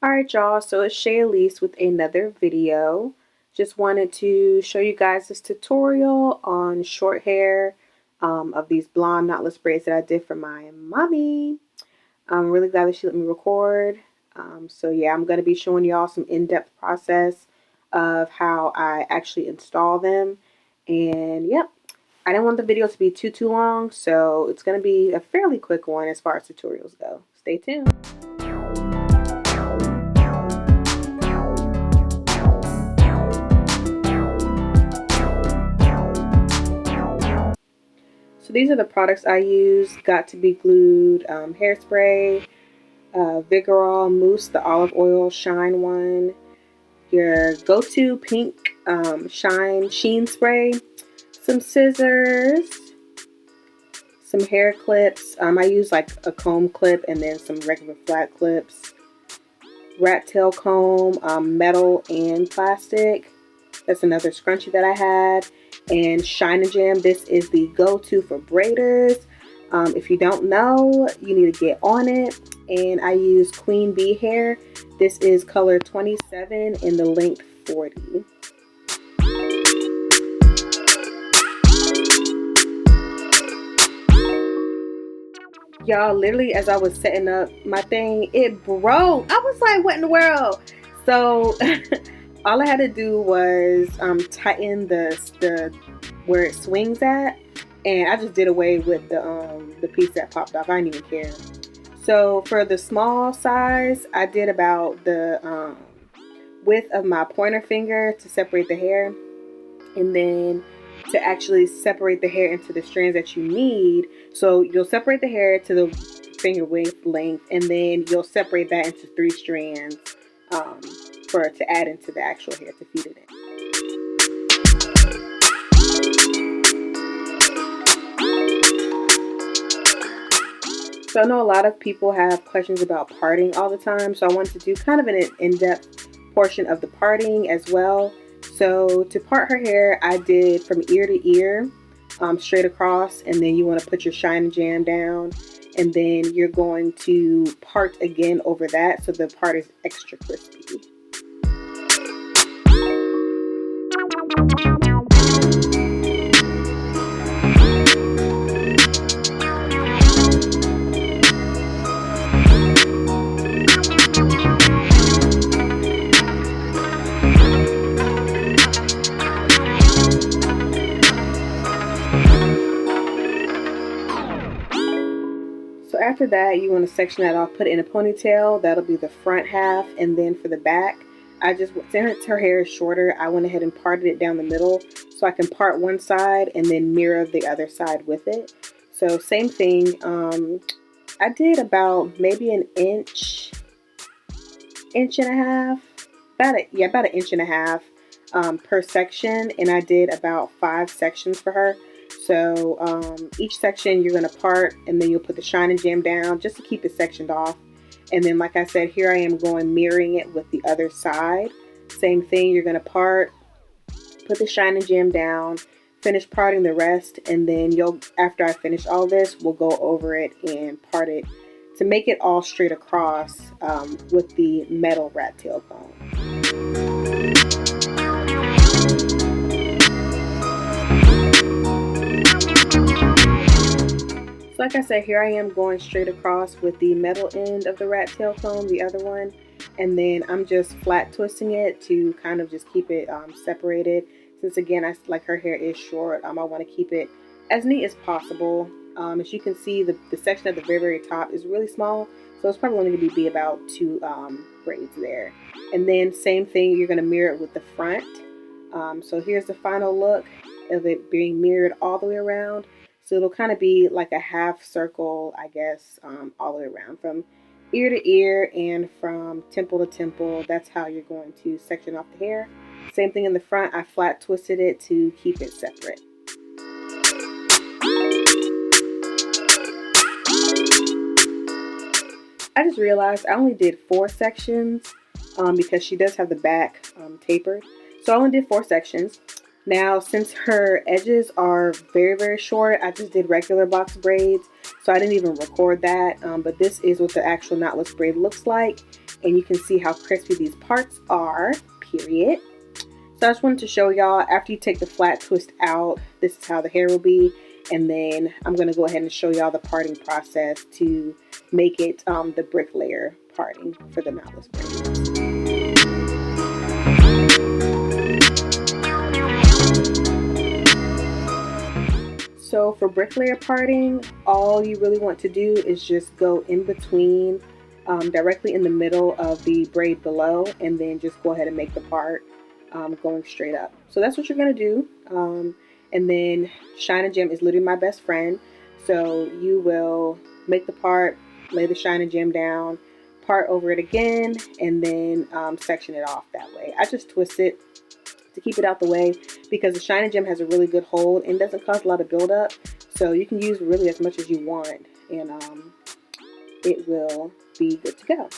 Alright y'all, so it's Shaaleese with another video. Just wanted to show you guys this tutorial on short hair of these blonde knotless braids that I did for my mommy. I'm really glad that she let me record. So yeah, I'm going to be showing y'all some in-depth process of how I actually install them. And yep, I didn't want the video to be too long, so it's going to be a fairly quick one as far as tutorials go. Stay tuned. So these are the products I use. Got to be glued hairspray, Vigorol, Mousse, the olive oil shine one, your go-to pink Sheen spray, some scissors, some hair clips. I use like a comb clip and then some regular flat clips, rat tail comb, metal and plastic. That's another scrunchie that I had. And Shine and Jam, this is the go-to for braiders. If you don't know, you need to get on it. And I use Queen Bee hair. This is color 27 in the length 40. Y'all, literally as I was setting up my thing, it broke. I was like, what in the world? So all I had to do was tighten the where it swings at, and I just did away with the piece that popped off. I didn't even care. So for the small size, I did about the width of my pointer finger to separate the hair, and then to actually separate the hair into the strands that you need. So you'll separate the hair to the finger width length, and then you'll separate that into 3 strands to add into the actual hair to feed it in. So I know a lot of people have questions about parting all the time, so I wanted to do kind of an in-depth portion of the parting as well. So to part her hair, I did from ear to ear, straight across, and then you want to put your Shine and Jam down, and then you're going to part again over that so the part is extra crispy. So after that, you want to section that off, put it in a ponytail. That'll be the front half. And then for the back, since her hair is shorter, I went ahead and parted it down the middle so I can part one side and then mirror the other side with it. So same thing. I did about maybe an inch and a half, about an inch and a half per section, and I did about 5 sections for her. So each section you're going to part, and then you'll put the Shine and Jam down just to keep it sectioned off. And then, like I said, here I am going mirroring it with the other side. Same thing, you're going to part, put the Shine and Jam down, finish parting the rest, and then after I finish all this, we'll go over it and part it to make it all straight across with the metal rat tail comb. So like I said, here I am going straight across with the metal end of the rat tail comb, the other one, and then I'm just flat twisting it to kind of just keep it separated. Since again, like her hair is short, I want to keep it as neat as possible. As you can see, the section at the very top is really small, so it's probably only going to be about 2 braids there. And then same thing, you're going to mirror it with the front. So here's the final look of it being mirrored all the way around. So it'll kind of be like a half circle, I guess, all the way around from ear to ear and from temple to temple. That's how you're going to section off the hair. Same thing in the front. I flat twisted it to keep it separate. I just realized I only did 4 sections because she does have the back tapered. So I only did 4 sections. Now, since her edges are very short, I just did regular box braids, so I didn't even record that. But this is what the actual knotless braid looks like. and you can see how crispy these parts are, period. So I just wanted to show y'all, after you take the flat twist out, this is how the hair will be. And then I'm going to go ahead and show y'all the parting process to make it the brick layer parting for the knotless braids. So for brick layer parting, all you really want to do is just go in between, directly in the middle of the braid below, and then just go ahead and make the part going straight up. So that's what you're going to do. And then Shine and Gem is literally my best friend. So you will make the part, lay the Shine and Gem down, part over it again, and then section it off that way. I just twist it to keep it out the way because the Shine and Gem has a really good hold and doesn't cause a lot of buildup. So you can use really as much as you want, and it will be good to go.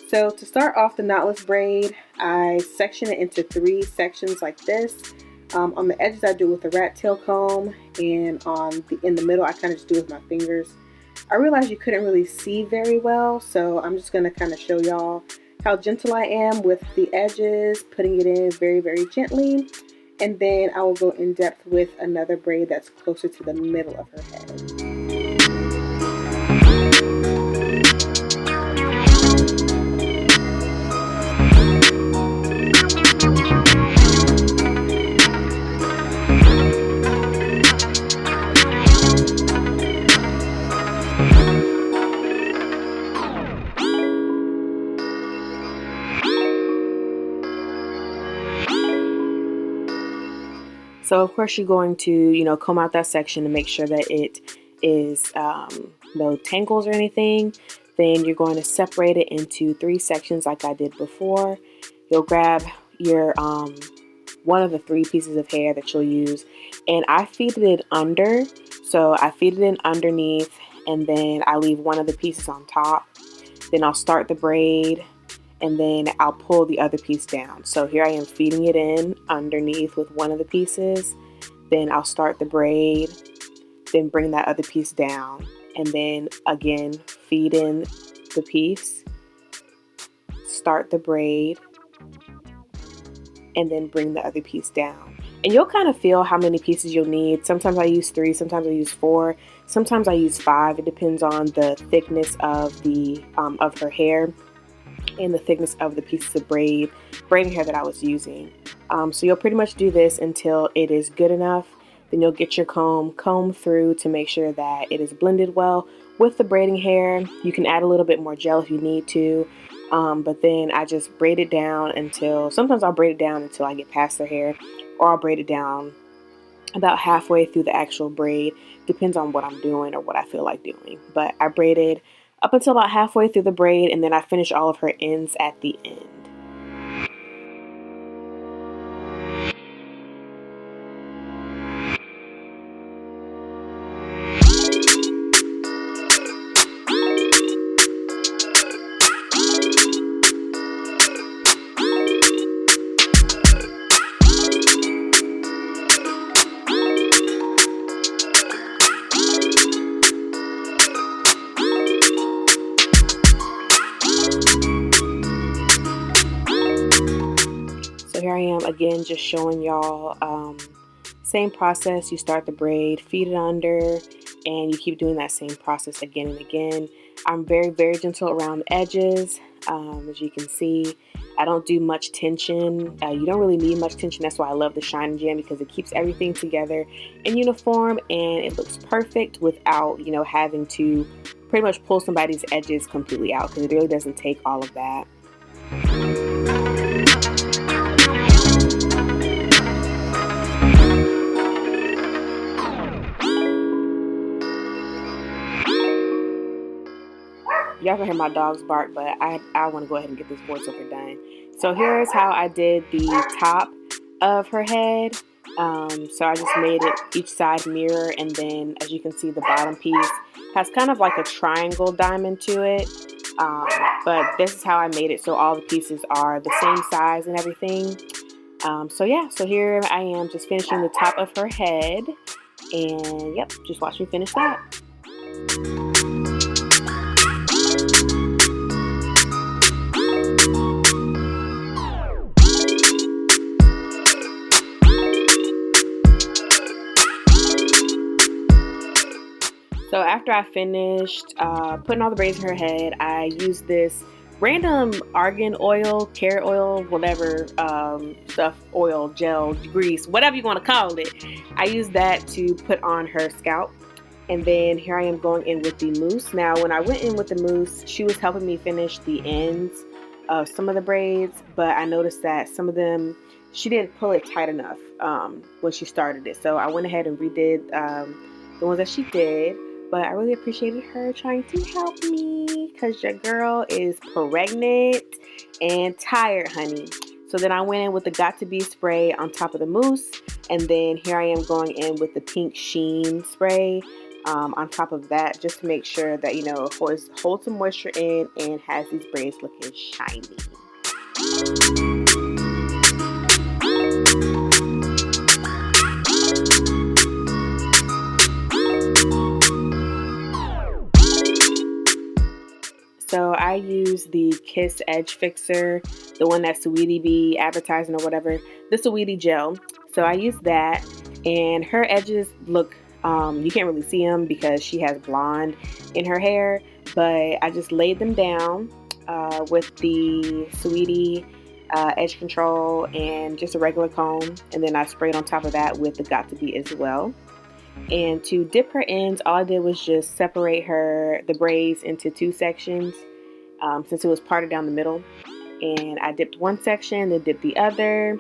So to start off the knotless braid, I section it into 3 sections like this. On the edges I do it with a rat tail comb, and in the middle I kind of just do it with my fingers. I realized you couldn't really see very well, so I'm just going to kind of show y'all how gentle I am with the edges, putting it in very, very gently. And then I will go in depth with another braid that's closer to the middle of her head. So of course you're going to, comb out that section to make sure that it is no tangles or anything. Then you're going to separate it into 3 sections like I did before. You'll grab your one of the 3 pieces of hair that you'll use, and I feed it under. So I feed it in underneath, and then I leave one of the pieces on top. Then I'll start the braid, and then I'll pull the other piece down. So here I am feeding it in underneath with one of the pieces. Then I'll start the braid, then bring that other piece down, and then again feed in the piece, start the braid, and then bring the other piece down. And you'll kind of feel how many pieces you'll need. Sometimes I use 3, sometimes I use 4, sometimes I use 5. It depends on the thickness of the of her hair and the thickness of the pieces of braiding hair that I was using. So you'll pretty much do this until it is good enough. Then you'll get your comb through to make sure that it is blended well with the braiding hair. You can add a little bit more gel if you need to, but then I just braid it down until, sometimes I'll braid it down until I get past her hair, or I'll braid it down about halfway through the actual braid. Depends on what I'm doing or what I feel like doing. But I braided up until about halfway through the braid, and then I finish all of her ends at the end. Here I am again, just showing y'all same process. You start the braid, feed it under, and you keep doing that same process again and again. I'm very, very gentle around the edges. As you can see, I don't do much tension. You don't really need much tension. That's why I love the Shine and Gem, because it keeps everything together in uniform and it looks perfect without, having to pretty much pull somebody's edges completely out, because it really doesn't take all of that. Y'all can hear my dogs bark, but I want to go ahead and get this voiceover done. So here's how I did the top of her head. So I just made it each side mirror, and then as you can see, the bottom piece has kind of like a triangle diamond to it. But this is how I made it, so all the pieces are the same size and everything. So yeah, so here I am just finishing the top of her head, and yep, just watch me finish that. after I finished putting all the braids in her head, I used this random argan oil, carrot oil, whatever stuff, oil, gel, grease, whatever you want to call it. I used that to put on her scalp. And then here I am going in with the mousse. Now, when I went in with the mousse, she was helping me finish the ends of some of the braids, but I noticed that some of them, she didn't pull it tight enough when she started it. So I went ahead and redid the ones that she did, but I really appreciated her trying to help me because your girl is pregnant and tired, honey. So then I went in with the Got To Be spray on top of the mousse, and then here I am going in with the pink Sheen spray on top of that, just to make sure that, you know, holds some moisture in and has these braids looking shiny. So I use the Kiss Edge Fixer, the one that Sweetie be advertising or whatever, the Sweetie gel. So I use that, and her edges look, you can't really see them because she has blonde in her hair, but I just laid them down with the Sweetie edge control and just a regular comb, and then I sprayed on top of that with the Got To Be as well. And to dip her ends, all I did was just separate the braids into two sections since it was parted down the middle. And I dipped one section, then dipped the other.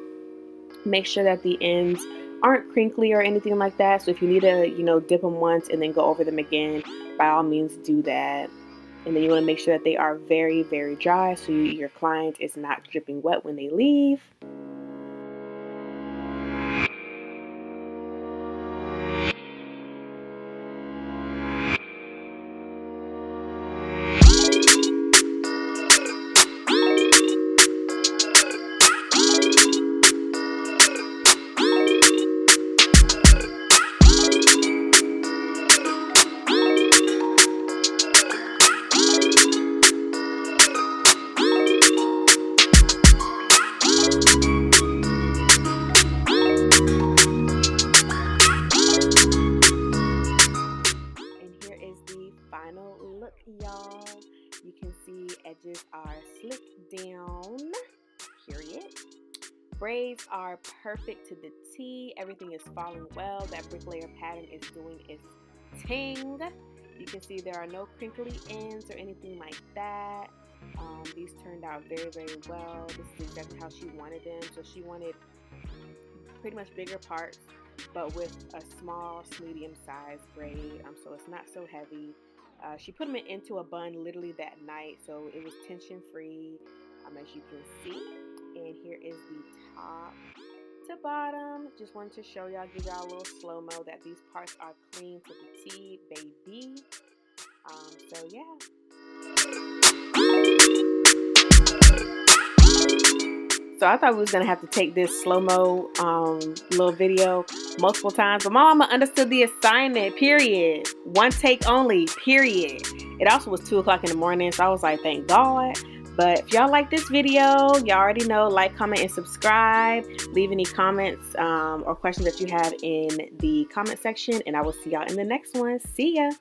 Make sure that the ends aren't crinkly or anything like that. So if you need to, you know, dip them once and then go over them again, by all means do that. And then you want to make sure that they are very, very dry so your client is not dripping wet when they leave. Final look, y'all. You can see edges are slicked down, period. Braids are perfect to the T. Everything is falling well. That bricklayer pattern is doing its ting. You can see there are no crinkly ends or anything like that. These turned out very, very well. This is exactly how she wanted them. So she wanted pretty much bigger parts, but with a small, medium-sized braid. So it's not so heavy. She put them into a bun literally that night, so it was tension-free, as you can see. And here is the top to bottom. Just wanted to show y'all, give y'all a little slow-mo that these parts are clean to the T, baby. So yeah. So I thought we was gonna have to take this slow-mo little video multiple times, but my mama understood the assignment, period. One take only, period. It also was 2 o'clock in the morning, so I was like, thank God. But if y'all like this video, y'all already know, like, comment, and subscribe. Leave any comments or questions that you have in the comment section, and I will see y'all in the next one. See ya.